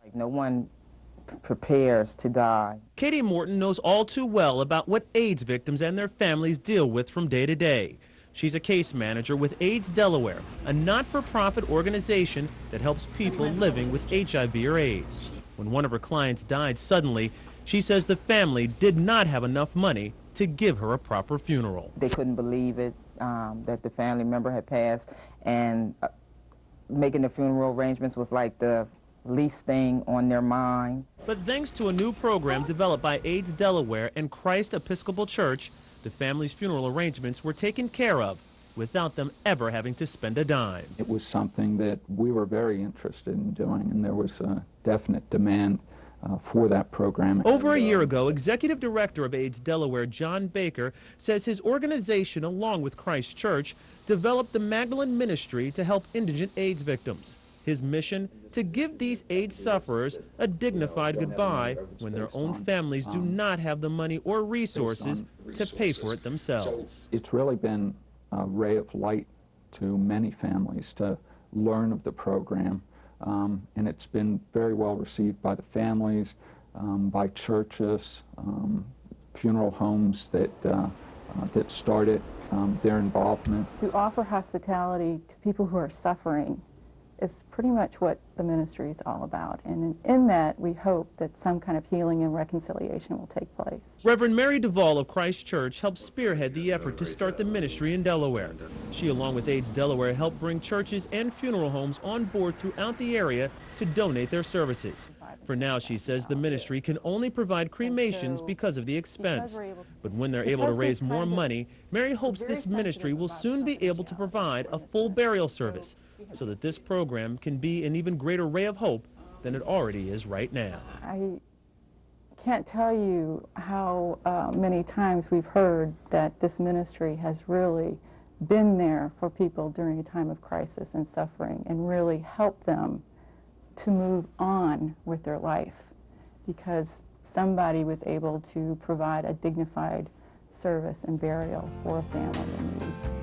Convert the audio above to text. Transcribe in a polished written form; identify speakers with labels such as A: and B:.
A: Like, no one prepares to die.
B: Katie Morton knows all too well about what AIDS victims and their families deal with from day to day. She's a case manager with AIDS Delaware, a not-for-profit organization that helps people living with HIV or AIDS. When one of her clients died suddenly, she says the family did not have enough money to give her a proper funeral.
A: They couldn't believe it, that the family member had passed, and making the funeral arrangements was like the least thing on their mind.
B: But thanks to a new program developed by AIDS Delaware and Christ Episcopal Church, the family's funeral arrangements were taken care of without them ever having to spend a dime.
C: It was something that we were very interested in doing, and there was a definite demand for that program.
B: Over a year ago, Executive Director of AIDS Delaware, John Baker, says his organization, along with Christ Church, developed the Magdalene Ministry to help indigent AIDS victims. His mission, to give these AIDS sufferers a dignified goodbye when their own families do not have the money or resources to pay for it themselves.
C: It's really been a ray of light to many families to learn of the program, and it's been very well received by the families, by churches, funeral homes that started their involvement.
D: To offer hospitality to people who are suffering is pretty much what the ministry is all about. And in that, we hope that some kind of healing and reconciliation will take place.
B: Reverend Mary Duvall of Christ Church helped spearhead the effort to start the ministry in Delaware. She, along with AIDS Delaware, helped bring churches and funeral homes on board throughout the area to donate their services. For now, she says the ministry can only provide cremations because of the expense. But when they're able to raise more money, Mary hopes this ministry will soon be able to provide a full burial service so that this program can be an even greater ray of hope than it already is right now.
D: I can't tell you how many times we've heard that this ministry has really been there for people during a time of crisis and suffering and really helped them to move on with their life because somebody was able to provide a dignified service and burial for a family in need.